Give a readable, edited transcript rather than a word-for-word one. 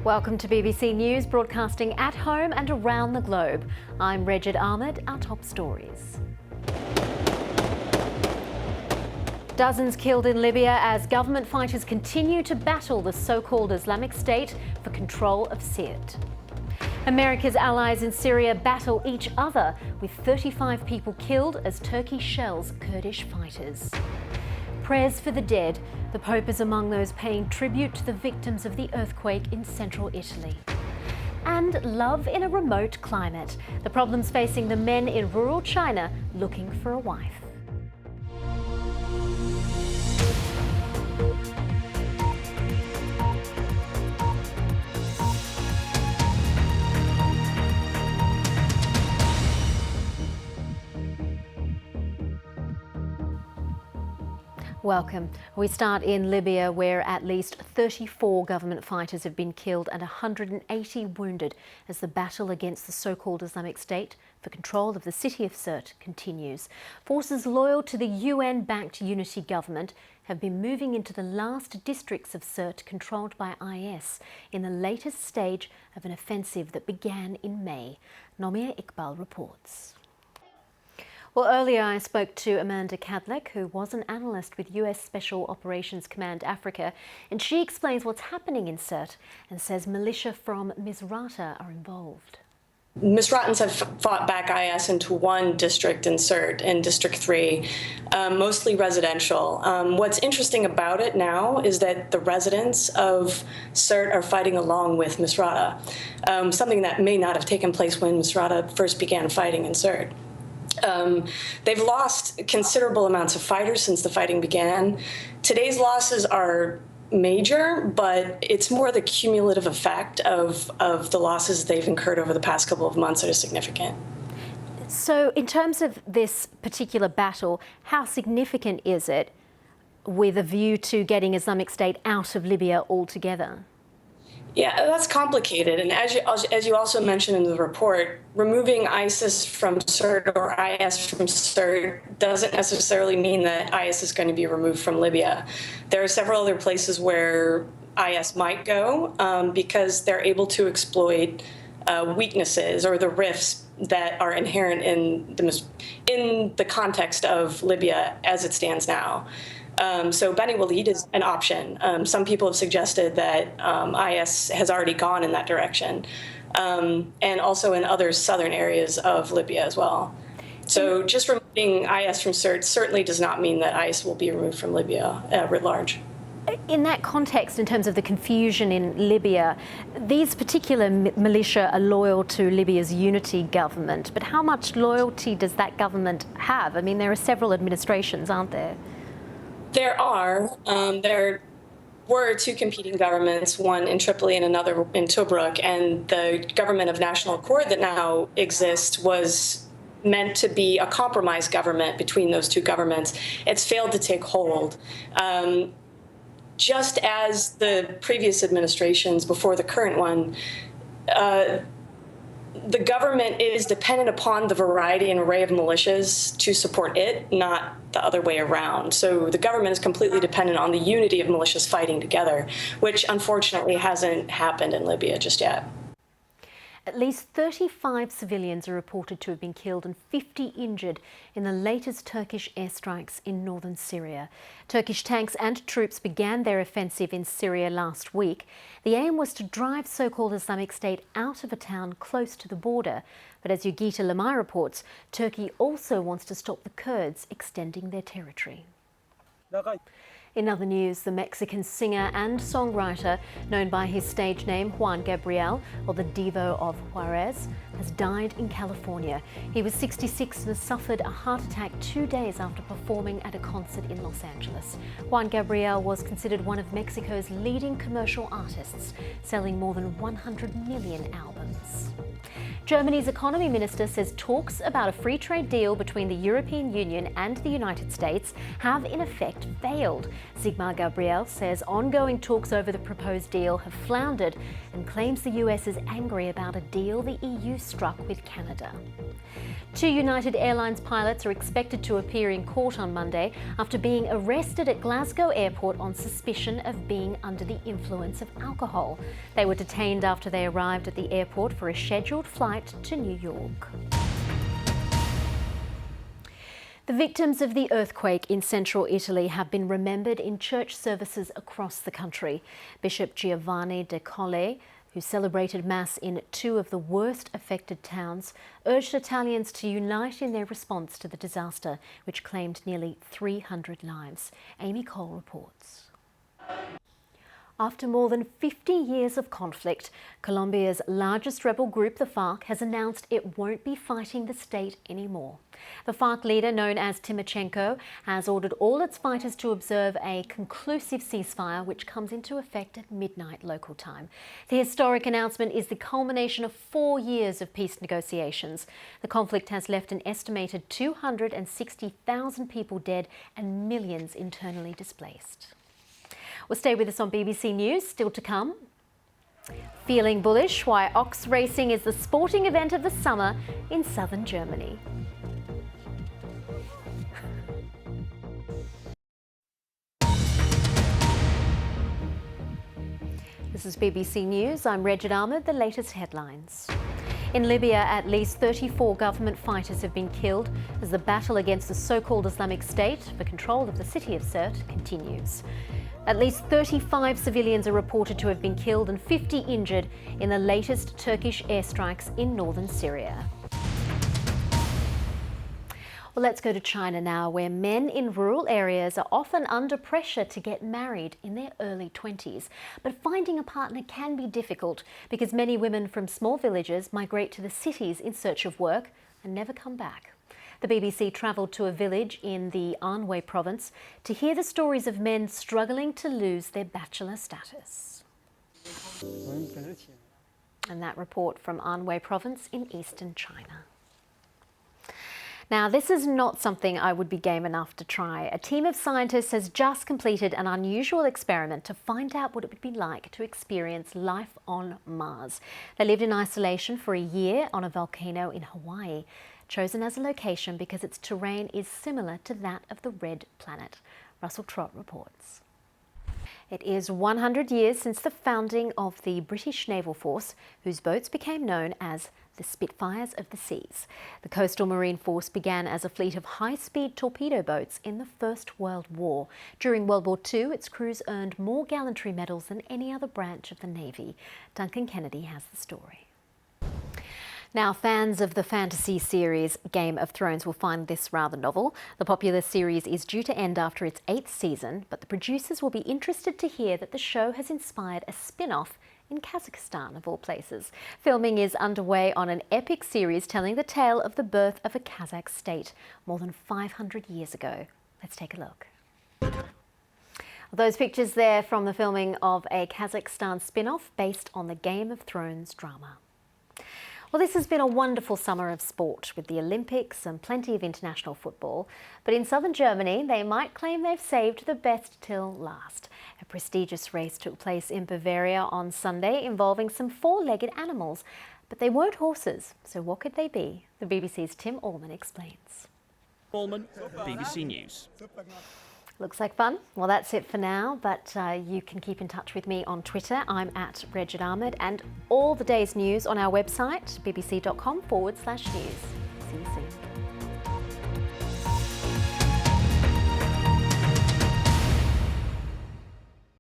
Welcome to BBC News, broadcasting at home and around the globe. I'm Regid Ahmed. Our top stories. Dozens killed in Libya as government fighters continue to battle the so-called Islamic State for control of SIRTE. America's allies in Syria battle each other, with 35 people killed as Turkey shells Kurdish fighters. Prayers for the dead. The Pope is among those paying tribute to the victims of the earthquake in central Italy. And love in a remote climate. The problems facing the men in rural China looking for a wife. Welcome. We start in Libya, where at least 34 government fighters have been killed and 180 wounded as the battle against the so-called Islamic State for control of the city of SIRTE continues. Forces loyal to the UN-backed unity government have been moving into the last districts of SIRTE controlled by IS in the latest stage of an offensive that began in May. Nomia Iqbal reports. Well, earlier I spoke to Amanda Kadlec, who was an analyst with US Special Operations Command Africa, and she explains what's happening in SIRTE and says militia from Misrata are involved. Misratans have fought back IS into one district in SIRTE, in District 3, mostly residential. What's interesting about it now is that the residents of SIRTE are fighting along with Misrata, something that may not have taken place when Misrata first began fighting in SIRTE. They've lost considerable amounts of fighters since the fighting began. Today's losses are major, but it's more the cumulative effect of the losses they've incurred over the past couple of months that are significant. So in terms of this particular battle, how significant is it with a view to getting Islamic State out of Libya altogether? Yeah, that's complicated. And as you also mentioned in the report, removing ISIS from SIRTE or IS from SIRTE doesn't necessarily mean that IS is going to be removed from Libya. There are several other places where IS might go because they're able to exploit weaknesses or the rifts that are inherent in the context of Libya as it stands now. So Beni Walid is an option. Some people have suggested that IS has already gone in that direction, and also in other southern areas of Libya as well. So just removing IS from SIRTE certainly does not mean that IS will be removed from Libya writ large. In that context, in terms of the confusion in Libya, these particular militia are loyal to Libya's unity government, but how much loyalty does that government have? I mean, there are several administrations, aren't there? There are. There were two competing governments, one in Tripoli and another in Tobruk, and the government of national accord that now exists was meant to be a compromise government between those two governments. It's failed to take hold. Just as the previous administrations before the current one, the government is dependent upon the variety and array of militias to support it, not the other way around. So the government is completely dependent on the unity of militias fighting together, which unfortunately hasn't happened in Libya just yet. At least 35 civilians are reported to have been killed and 50 injured in the latest Turkish airstrikes in northern Syria. Turkish tanks and troops began their offensive in Syria last week. The aim was to drive so-called Islamic State out of a town close to the border. But as Yugita Lamai reports, Turkey also wants to stop the Kurds extending their territory. In other news, the Mexican singer and songwriter, known by his stage name Juan Gabriel, or the Divo of Juarez, has died in California. He was 66 and suffered a heart attack 2 days after performing at a concert in Los Angeles. Juan Gabriel was considered one of Mexico's leading commercial artists, selling more than 100 million albums. Germany's economy minister says talks about a free trade deal between the European Union and the United States have in effect failed. Sigmar Gabriel says ongoing talks over the proposed deal have floundered and claims the US is angry about a deal the EU struck with Canada. 2 United Airlines pilots are expected to appear in court on Monday after being arrested at Glasgow airport on suspicion of being under the influence of alcohol. They were detained after they arrived at the airport for a scheduled flight to New York. The victims of the earthquake in central Italy have been remembered in church services across the country. Bishop Giovanni De Colle, who celebrated Mass in 2 of the worst affected towns, urged Italians to unite in their response to the disaster, which claimed nearly 300 lives. Amy Cole reports. After more than 50 years of conflict, Colombia's largest rebel group, the FARC, has announced it won't be fighting the state anymore. The FARC leader, known as Timochenko, has ordered all its fighters to observe a conclusive ceasefire, which comes into effect at midnight local time. The historic announcement is the culmination of 4 years of peace negotiations. The conflict has left an estimated 260,000 people dead and millions internally displaced. Well, stay with us on BBC News, still to come. Feeling bullish, why ox racing is the sporting event of the summer in southern Germany. This is BBC News. I'm Regid Ahmed. The latest headlines. In Libya, at least 34 government fighters have been killed as the battle against the so-called Islamic State for control of the city of SIRTE continues. At least 35 civilians are reported to have been killed and 50 injured in the latest Turkish airstrikes in northern Syria. Well, let's go to China now, where men in rural areas are often under pressure to get married in their early 20s. But finding a partner can be difficult because many women from small villages migrate to the cities in search of work and never come back. The BBC travelled to a village in the Anhui province to hear the stories of men struggling to lose their bachelor status. And that report from Anhui province in eastern China. Now, this is not something I would be game enough to try. A team of scientists has just completed an unusual experiment to find out what it would be like to experience life on Mars. They lived in isolation for a year on a volcano in Hawaii, chosen as a location because its terrain is similar to that of the Red Planet. Russell Trott reports. It is 100 years since the founding of the British Naval Force, whose boats became known as the Spitfires of the Seas. The Coastal Marine Force began as a fleet of high-speed torpedo boats in the First World War. During World War II, its crews earned more gallantry medals than any other branch of the Navy. Duncan Kennedy has the story. Now, fans of the fantasy series Game of Thrones will find this rather novel. The popular series is due to end after its 8th season, but the producers will be interested to hear that the show has inspired a spin-off in Kazakhstan, of all places. Filming is underway on an epic series telling the tale of the birth of a Kazakh state more than 500 years ago. Let's take a look. Those pictures there from the filming of a Kazakhstan spin-off based on the Game of Thrones drama. Well, this has been a wonderful summer of sport with the Olympics and plenty of international football. But in southern Germany, they might claim they've saved the best till last. A prestigious race took place in Bavaria on Sunday involving some four-legged animals. But they weren't horses, so what could they be? The BBC's Tim Allman explains. Allman, BBC News. Looks like fun. Well, that's it for now, but you can keep in touch with me on Twitter. I'm at Regid Ahmed, and all the day's news on our website, bbc.com/news. See you soon.